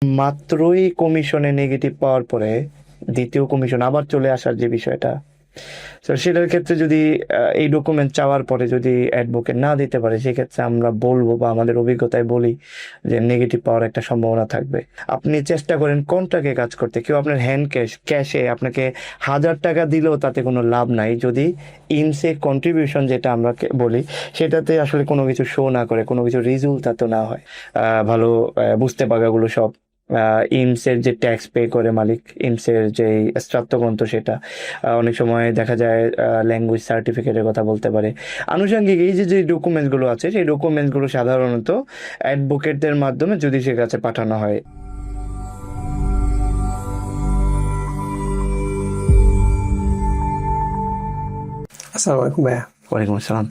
মাত্রই কমিশনে নেগেটিভ পাওয়ার পরে দ্বিতীয় কমিশন আবার চলে আসার যে বিষয়টা, তো সেটার ক্ষেত্রে যদি এই ডকুমেন্ট চাওয়ার পরে যদি অ্যাডভোকেট না দিতে পারে, সেক্ষেত্রে আমরা বলবো বা আমাদের অভিজ্ঞতায় বলি যে নেগেটিভ পাওয়ার একটা সম্ভাবনা থাকবে। আপনি চেষ্টা করেন কন্ট্রাক্টে কাজ করতে, কেউ আপনার হ্যান্ড ক্যাশে আপনাকে 1,000 টাকা দিলেও তাতে কোনো লাভ নাই যদি ইনসে কন্ট্রিবিউশন যেটা আমরা বলি সেটাতে আসলে কোনো কিছু শো না করে, কোনো কিছু রিজুল তাতে না হয়। ভালো বুঝতে পাকাগুলো সব ইমসের যে ট্যাক্স পে করে মালিক, ইমসের যে স্থাত্বগ্রন্থ সেটা অনেক সময় দেখা যায় ল্যাঙ্গুয়েজ সার্টিফিকেটের কথা বলতে পারে। আনুষঙ্গিক এই যে যে ডকুমেন্টসগুলো আছে সেই ডকুমেন্টসগুলো সাধারণত অ্যাডভোকেটদের মাধ্যমে জুডিশিয়ার কাছে পাঠানো হয়। আসসালামু আলাইকুম ভাইয়া। ওয়ালাইকুম আসসালাম।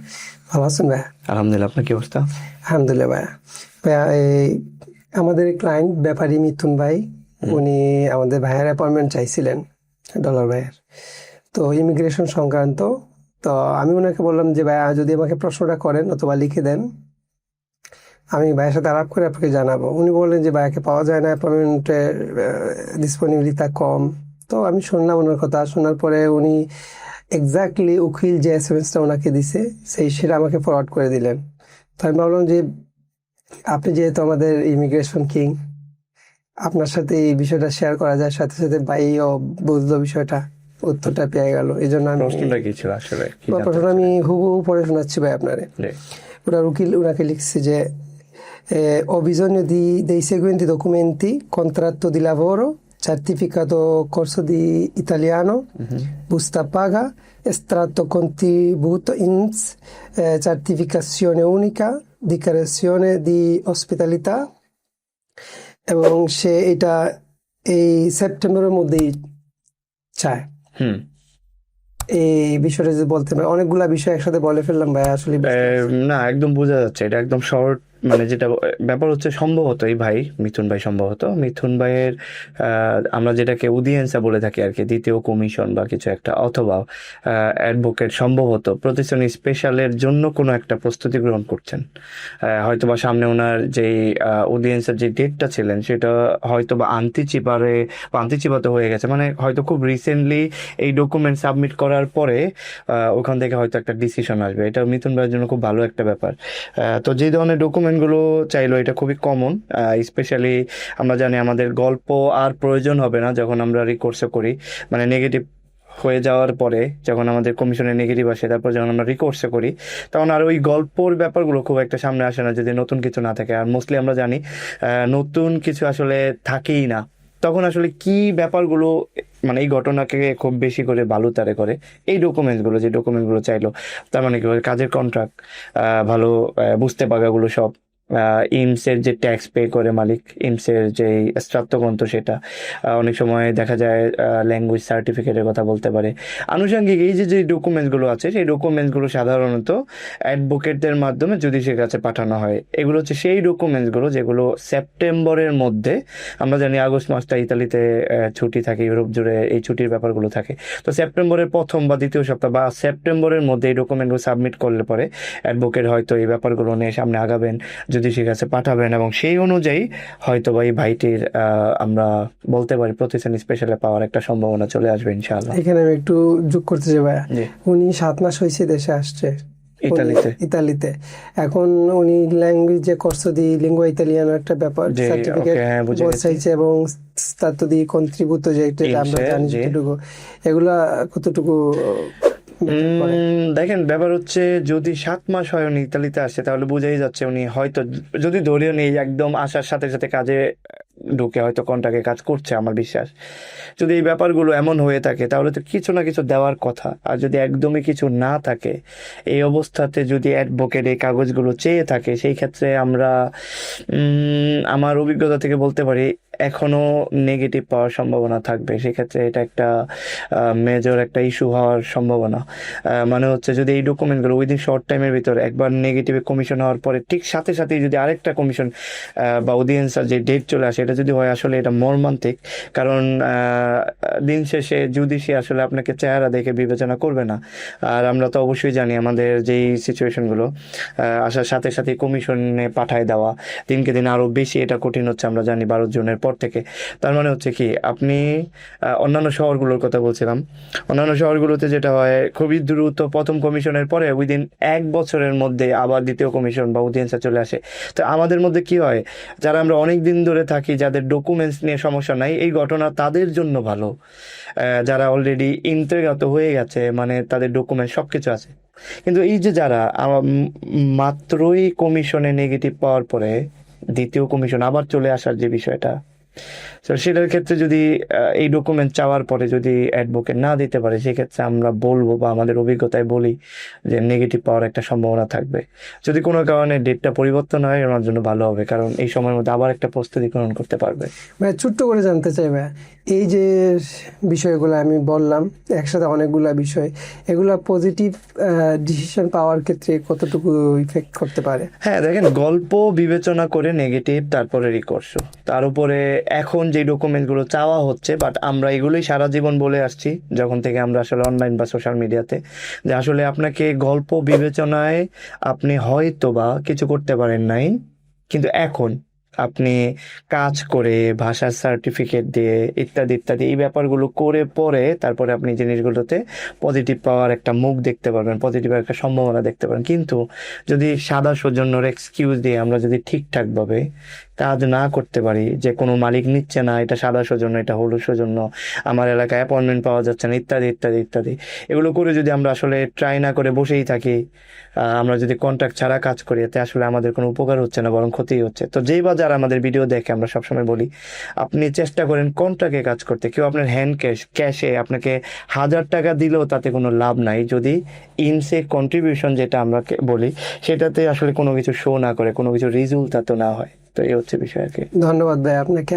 ভালো আছেন ভাইয়া? আলহামদুলিল্লাহ, আপনার কি অবস্থা? আলহামদুলিল্লাহ ভাইয়া। ভাইয়া এই আমাদের ক্লায়েন্ট ব্যাপারী মিথুন ভাই, উনি আমাদের ভাইয়ের অ্যাপয়েন্টমেন্ট চাইছিলেন, ডলার ভাইয়ের। তো ইমিগ্রেশন সংক্রান্ত। তো আমি ওনাকে বললাম যে ভাইয়া যদি আমাকে প্রশ্নটা করেন অথবা লিখে দেন, আমি ভাইয়ের সাথে আলাপ করে আপনাকে জানাবো। উনি বললেন যে ভাইয়াকে পাওয়া যায় না, অ্যাপয়েন্টমেন্টের ডিসপোনিবিলিটি কম। তো আমি শুনলাম ওনার কথা। শোনার পরে উনি এক্স্যাক্টলি উকিল যে এসএমএসটা ওনাকে দিছে সেটা আমাকে ফরওয়ার্ড করে দিলেন। তো আমি ভাবলাম যে আপনি যেহেতু আমাদের ইমিগ্রেশন কিং, আপনার সাথে এই বিষয়টা শেয়ার করা যায়, সাথে সাথে ভাইও বুঝলো বিষয়টা, উত্তরটা পেয়ে গেল। এই জন্য আমি প্রশ্নটা কি ছিল আসলে? প্রশ্নটা আমি হুবহু পড়ে শোনাচ্ছি ভাই আপনারে। ওনার উকিল ওনাকে লিখছে যে ho bisogno dei seguenti documenti: contratto di lavoro, certificato corso di italiano, busta paga, estratto contributo INPS, certificazione unica, dichiarazione di ospitalità, এবং সে এটা এই সেপ্টেম্বরের মধ্যেই চায়। এই বিষয়টা যদি বলতে পারে, অনেকগুলা বিষয় একসাথে বলে ফেললাম ভাই আসলে। না, একদম বোঝা যাচ্ছে এটা একদম শর্ট। মানে যেটা ব্যাপার হচ্ছে সম্ভবত এই ভাই মিথুন ভাই, সম্ভবত মিথুন ভাইয়ের আমরা যেটাকে উদিয়েন্সা বলে থাকি আর কি, দ্বিতীয় কমিশন বা কিছু একটা, অথবা অ্যাডভোকেট সম্ভবত প্রতিষ্ঠানী স্পেশালের জন্য কোনো একটা প্রস্তুতি গ্রহণ করছেন। হয়তো বা সামনে ওনার যেই অডিয়েন্সের যে ডেটটা ছিলেন সেটা হয়তো বা আন্তিচিপাতে হয়ে গেছে, মানে হয়তো খুব রিসেন্টলি এই ডকুমেন্ট সাবমিট করার পরে ওখান থেকে হয়তো একটা ডিসিশন আসবে। এটা মিথুন ভাইয়ের জন্য খুব ভালো একটা ব্যাপার। তো যে ধরনের ডকুমেন্টগুলো চাইলো এটা খুবই কমন। স্পেশালি আমরা জানি আমাদের গল্প আর প্রয়োজন হবে না যখন আমরা রিকোর্সে করি, মানে নেগেটিভ হয়ে যাওয়ার পরে যখন আমাদের কমিশনে নেগেটিভ আসে, তারপর যখন আমরা রিকোর্সে করি তখন আর ওই গল্পর ব্যাপারগুলো খুব একটা সামনে আসে না যদি নতুন কিছু না থাকে। আর মোস্টলি আমরা জানি নতুন কিছু আসলে থাকেই না। তখন আসলে কি ব্যাপারগুলো, মানে এই ঘটনাকে খুব বেশি করে বালুতারে করে এই ডকুমেন্টসগুলো, যে ডকুমেন্টগুলো চাইলো, তার মানে কি কাজের কন্ট্রাক্ট, ভালো বুঝতে পাকাগুলো সব, ইমসের যে ট্যাক্স পে করে মালিক, ইমসের যে স্থাত্বগ্রন্থ সেটা অনেক সময় দেখা যায় ল্যাঙ্গুয়েজ সার্টিফিকেটের কথা বলতে পারে। আনুষঙ্গিক এই যে যে ডকুমেন্টসগুলো আছে সেই ডকুমেন্টসগুলো সাধারণত অ্যাডভোকেটদের মাধ্যমে জুডিশিয়ার কাছে পাঠানো হয়। এগুলো হচ্ছে সেই ডকুমেন্টসগুলো যেগুলো সেপ্টেম্বরের মধ্যে, আমরা জানি আগস্ট মাসটা ইতালিতে ছুটি থাকে, ইউরোপ জুড়ে এই ছুটির ব্যাপারগুলো থাকে। তো সেপ্টেম্বরের প্রথম বা দ্বিতীয় সপ্তাহ বা সেপ্টেম্বরের মধ্যে এই ডকুমেন্টগুলো সাবমিট করলে পরে অ্যাডভোকেট হয়তো এই ব্যাপারগুলো নিয়ে সামনে আগাবেন, জুডিশিয়ার কাছে পাঠাবেন, এবং সেই অনুযায়ী হয়তো বা এই ভাইটির আমরা বলতে পারি প্রতিষ্ঠান স্পেশালে পাওয়ার একটা সম্ভাবনা চলে আসবে ইনশাআল্লাহ। এখানে আমি একটু যোগ করতে চাই ভাইয়া, উনি 7 মাস হয়েছে দেশে আসছে ইতালিতে। এখন উনি ল্যাঙ্গুয়েজে কোর্সো দি লিঙ্গুয়া ইতালিয়ানো একটা ব্যাপার সার্টিফিকেট চাইছে, এবং স্টাতো দি কন্ট্রিবিউটো যেটা আমরা জানি যতটুকু, এগুলা কতটুকু দেখেন ব্যাপার হচ্ছে যদি 7 মাস হয় উনি ইতালিতে আসছে তাহলে বোঝাই যাচ্ছে উনি হয়তো, যদি ধরেও নেই একদম আসার সাথে সাথে কাজে ঢুকে হয়তো কন্ট্রাক্টে কাজ করছে, আমার বিশ্বাস যদি এই ব্যাপারগুলো এমন হয়ে থাকে তাহলে তো কিছু না কিছু দেওয়ার কথা। আর যদি একদমই কিছু না থাকে, এই অবস্থাতে যদি অ্যাডভোকেট এই কাগজগুলো চেয়ে থাকে, সেই ক্ষেত্রে আমরা আমার অভিজ্ঞতা থেকে বলতে পারি এখনো নেগেটিভ পাওয়ার সম্ভাবনা থাকবে। সেক্ষেত্রে এটা একটা মেজর একটা ইস্যু হওয়ার সম্ভাবনা। মানে হচ্ছে যদি এই ডকুমেন্টগুলো উইদিন শর্ট টাইমের ভিতরে একবার নেগেটিভে কমিশন হওয়ার পরে ঠিক সাথে সাথেই যদি আরেকটা কমিশন বা অডিয়েন্সের যে ডেট চলে আসে, এটা যদি হয় আসলে এটা মর্মান্তিক। কারণ দিন শেষে জুডিশিয়ারি আসলে আপনাকে চেহারা দেখে বিবেচনা করবে না। আর আমরা তো অবশ্যই জানি আমাদের যেই সিচুয়েশনগুলো আসার সাথে সাথে কমিশনে পাঠায় দেওয়া দিনকে দিন আরও বেশি এটা কঠিন হচ্ছে। আমরা জানি 12 জনের পর থেকে। তার মানে হচ্ছে কি, আপনি অন্যান্য শহরগুলোর কথা বলছিলাম, অন্যান্য শহরগুলোতে যেটা হয় খুবই দ্রুত প্রথম কমিশনের পরে উইদিন 1 বছরের মধ্যে আবার দ্বিতীয় কমিশন বা অডিয়েন্সে চলে আসে। তো আমাদের মধ্যে কি হয়, যারা আমরা অনেক দিন ধরে থাকি, যাদের ডকুমেন্টস নিয়ে সমস্যা নাই, এই ঘটনা তাদের জন্য ভালো। যারা অলরেডি ইন্তেগ্রত হয়ে গেছে, মানে তাদের ডকুমেন্ট সব কিছু আছে। কিন্তু এই যে যারা মাত্রই কমিশনে নেগেটিভ পাওয়ার পরে দ্বিতীয় কমিশন আবার চলে আসার যে বিষয়টা, তো সেটার ক্ষেত্রে যদি এই ডকুমেন্ট চাওয়ার পরে যদি অ্যাডভোকেট না দিতে পারে, সেক্ষেত্রে আমরা বলবো বা আমাদের অভিজ্ঞতায় বলি যে নেগেটিভ পাওয়ার একটা সম্ভাবনা থাকবে। যদি কোনো কারণে ডেটটা পরিবর্তন হয়, ওনার জন্য ভালো হবে, কারণ এই সময়ের মধ্যে আবার একটা প্রস্তুতি গ্রহণ করতে পারবে। ভাই ছোট্ট করে জানতে চাই ভাই, এই যে বিষয়গুলো আমি বললাম একসাথে অনেকগুলা বিষয়, এগুলা পজিটিভ ডিসিশন পাওয়ার ক্ষেত্রে কতটুকু ইফেক্ট করতে পারে? হ্যাঁ দেখেন, গল্প বিবেচনা করে নেগেটিভ, তারপরে রিকর্স, তার উপরে এখন যে ডকুমেন্টগুলো চাওয়া হচ্ছে, বাট আমরা এগুলোই সারা জীবন বলে আসছি যখন থেকে আমরা আসলে অনলাইন বা সোশ্যাল মিডিয়াতে, যে আসলে আপনাকে গল্প বিবেচনায় আপনি হয়তো বা কিছু করতে পারেন নাই, কিন্তু এখন আপনি কাজ করে ভাষার সার্টিফিকেট দিয়ে ইত্যাদি ইত্যাদি এই ব্যাপারগুলো করে পরে তারপরে আপনি জিনিসগুলোতে পজিটিভ পাওয়ার একটা মুখ দেখতে পারবেন, পজিটিভ একটা সম্ভাবনা দেখতে পারেন। কিন্তু যদি সাদা সৌজন্যর এক্সকিউজ দিয়ে আমরা যদি ঠিকঠাকভাবে কাজ না করতে পারি, যে কোনো মালিক নিচ্ছে না, এটা সাদা সৌজন্য, এটা হলুদ সৌজন্য, আমার এলাকায় অ্যাপয়েন্টমেন্ট পাওয়া যাচ্ছে না, ইত্যাদি ইত্যাদি ইত্যাদি, এগুলো করে যদি আমরা আসলে ট্রাই না করে বসেই থাকি, আমরা যদি কন্ট্রাক্ট ছাড়া কাজ করি, এতে আসলে আমাদের কোনো উপকার হচ্ছে না, বরং ক্ষতিই হচ্ছে। তো যেই বা যারা আমাদের ভিডিও দেখে, আমরা সবসময় বলি আপনি চেষ্টা করেন কন্ট্রাক্টে কাজ করতে। কেউ আপনার হ্যান্ড ক্যাশে আপনাকে 1000 টাকা দিলেও তাতে কোনো লাভ নাই, যদি ইনসে কন্ট্রিবিউশন যেটা আমরা বলি সেটাতে আসলে কোনো কিছু শো না করে, কোনো কিছু রিজুল তাতে না হয়। তো এই হচ্ছে বিষয় আর কি। ধন্যবাদ ভাই আপনাকে।